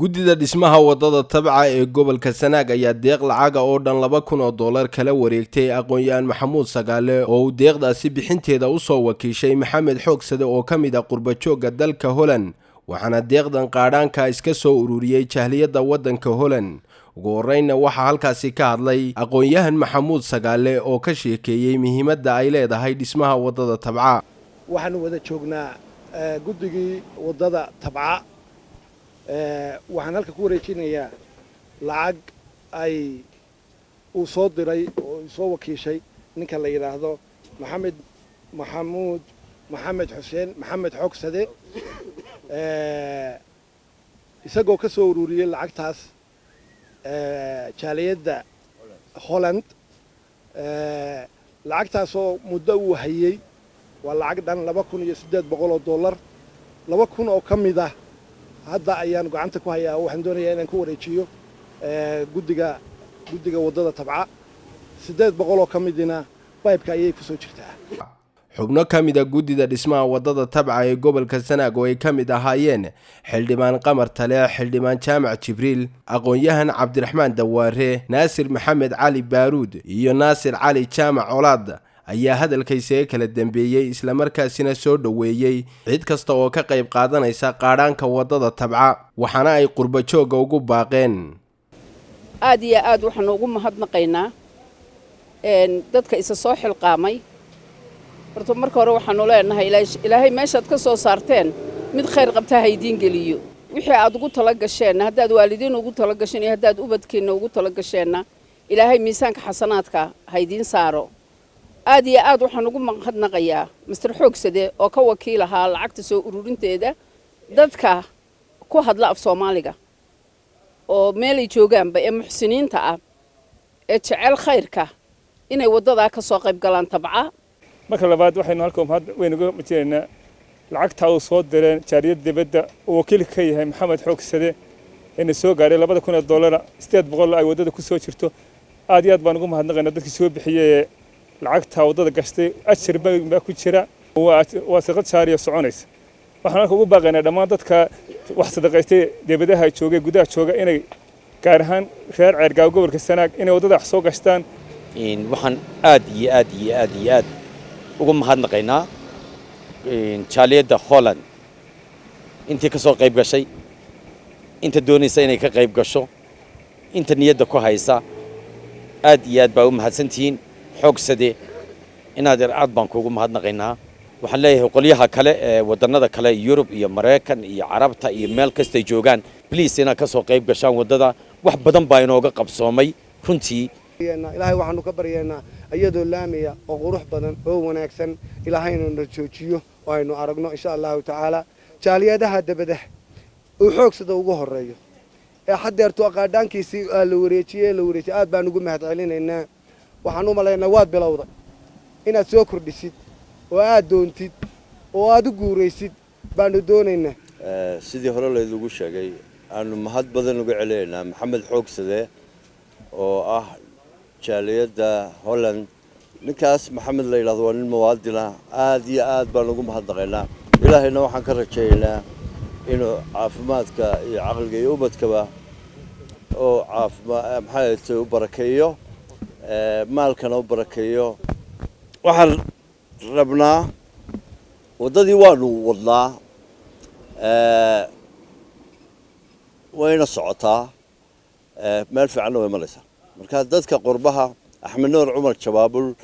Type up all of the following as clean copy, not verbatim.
guddida dhismaha wadada tabca ee gobolka Sanaag ayaa deeq lacaga oo dhan $2,000 kala wareegtay aqoon-yahan Maxamuud Sagaale oo uu deeqdaasi bixinteeda u soo wakiishay Maxamed Xoogsade oo ka mid ah qurbajooga dalka Holland waxaana deeqdan qaadhaanka iska soo ururiyay jahliyada wadanka Holland ugu horreynna waxaa halkaasi ka hadlay aqoon-yahan Maxamuud Sagaale oo ka sheekeeyay muhiimadda ay leedahay dhismaha wadada tabca. waxaan wada joognaa guddigii wadada tabca waxaan halka ku wareejinayaa lacag ay uu soo diray oo soo wakiishay ninka la yiraahdo maxamed Xoogsade isagoo ka soo ururiyay lacagtaas jaaliyada Holland lacagtaas oo muddo uu hayay waa lacag dhan $2,800 2,000 oo kamid ah hadda ayaan gacanta ku hayaa waxaan doonayaa inaan ku wareejiyo guddiga wadada tabca 800 oo kamidina pipe-ka ayay ku soo jirtaa. xubno kamid ah guddida dhismaha wadada tabca ee gobolka Sanaag oo ay kamid ahaayeen xildhibaan Qamar Tale, xildhibaan Jaamac Jibriil, aqoon-yahan Cabdiraxmaan Dawaare, Naasir Maxamed Cali Baaruud iyo Naasir Cali Jaamac Colaad ayaa hadalkaysa kala dambeeyay isla markaasina soo dhaweeyay cid kasta oo ka qayb qaadanaysa qaadhaanka wadada tabca waxaana ay qurbajooga ugu baaqeen aad iyo aad waxaan ugu mahadnaqaynaa dadka isa soo xilqaamay horta marka hore waxaanu leenahay ilaahay meeshaad ka soo saarteen mid khayr qabta haydiin geliyo wixii aad ugu tala gasheen haddaad waalidiin ugu tala gasheen iyo haddaad ubadkeena ugu tala gasheen ilaahay miisaanka xasanaadka haydiin saaro. aad iyo aad waxaan ugu mahadnaqayaa Mr. Xoogsade oo ka wakiil ahaa lacagta soo ururinteeda dadka ku hadla af Soomaaliga oo meelay joogaanba ee muxsiniinta ah ee jecel khayrka inay wadada ka soo qayb galaan tabca. marka labaad waxaynu halka weyn uga majeynaa lacagta uu soo direen jaariyada dibadda oo wakiil ka yahay Maxamed Xoogsade inay soo gaaray $2,000 800 ay wadada ku soo jirto. aad iyo aad baan ugu mahadnaqaynaa dadkii soo bixiyay lacagta wadada gashtay ashir baa ku jira waa sadaqad shaariya soconaysa. waxaan halka ugu baaqaynaa dhammaan dadka wax sadaqaystay dibadaha joogay gudaha jooga inay gaar ahaan reer Ceergaaw gobolka Sanaag inay wadada wax soo gashtaan. waxaan aad iyo aad ugu mahadnaqaynaa jaaliyada Holland intii ka soo qayb gashay inta doonaysa inay ka qayb gasho inta niyadda ku haysa aad iyo aad baa u mahadsantihiin. Xoogsade inaad aad baan kuugu mahadnaqaynaa. waxaan leeyahay qolyaha kale ee wadanada kale Yurub iyo Mareykan iyo Carabta iyo meel kasta ay joogaan please ina ka soo qayb gashaan wadada wax badan baa inooga qabsoomay runtii. ilaahay waxaanu ka baryaynaa iyadoo laamiya oo qurux badan oo wanaagsan ilaahayna na joojiyo oo aynu aragno insha Allah taala jaaliyadaha dabada oo Xoogsada ugu horeeyo ee xadeerto qaadhaankiisii la wareejiyay aad baan ugu mahadcelinaynaa. waxaan u maleynaa waad bilowday inaad soo kordhisid oo aad doontid oo aad u guureysid baanu doonaynaa. sidii hore leeyahay sheegay aanu mahad badan uga celeynaa Maxamed Xoogsade oo ah jaaliyada Holland. ninkaas Maxamed la yiraahdo waa nin muwaadin ah aad iyo aad baan ugu mahadnaqaynaa. ilaahayna waxaan ka rajaynaynaa inuu caafimaadka iyo caqliga iyo ubadkaba oo maxay u barakeeyo maalkana u barakeeyo. waxaan rabnaa wadadii waanu wadnaa wayna socotaa meel fiican way maraysaa. marka dadka qurbaha Axmed Nuur Cumar Jabaabul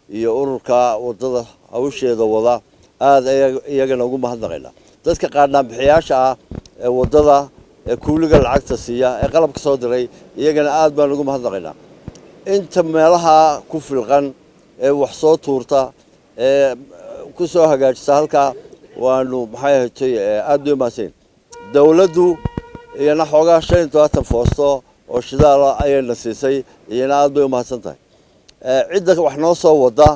iyo ururka wadada hawsheeda wada aad iyagana ugu mahadnaqaynaa. dadka qaadhaan bixiyaasha ah ee wadada ee kuuliga lacagta siiya ee qalabka soo diray iyagana aad baan ugu mahadnaqaynaa. inta meelaha ku filqan ee wax soo tuurta ee ku soo hagaajisa halka waanu maxay ahaatay aad u maaseen. dawladdu iyana xoogaa 25 foosto oo shidaal ayayna siisay iyana aad bay u mahadsantahay. cidda wax noo soo wada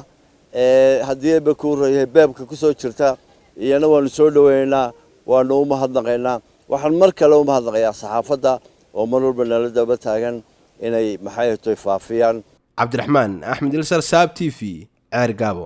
haddii ay ku reeyay beebka ku soo jirta iyana waanu soo dhaweynaa waanu u mahadnaqaynaa. waxaan mar kale u mahadnaqayaa saxaafadda oo mar walba nala daba taagan inay maxay ahaatay faafiyaan. Cabdiraxmaan Axmed Ilsar Saab TV Ceergaabo.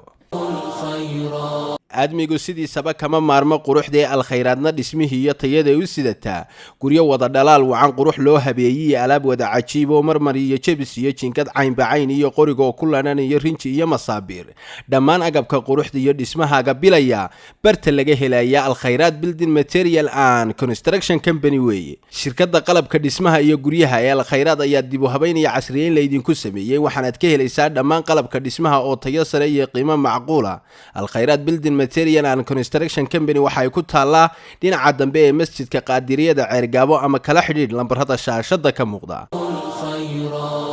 aadmigu sidiisaba kama maarmo quruxdee alkhayraadna dhismihii iyo tayada u sidataa guryo wada dhalaal wacan qurux loo habeeyey alaab wada cajiib oo marmar iyo jebis iyo jinkad caynbacayn iyo qoriga oo ku ladhanayo rinji iyo masaabiir dhammaan agabka quruxda iyo dhismahaaga bilaya barta laga helaya alkhayraad building material and construction company weeye shirkadda qalabka dhismaha iyo guryaha ee alkhayraad ayaa dib u habayn iyo casriyeyn laydinku sameeyey waxaanaad ka helaysaa dhammaan qalabka dhismaha oo tayo sare iyo qiimo macquula alkhayraad building material and construction company waxa ay ku taallaa dhinaca dambe ee masjidka qaadiriyada ceergaabo ama kala xidhiidh lambarada shaashada ka muuqda.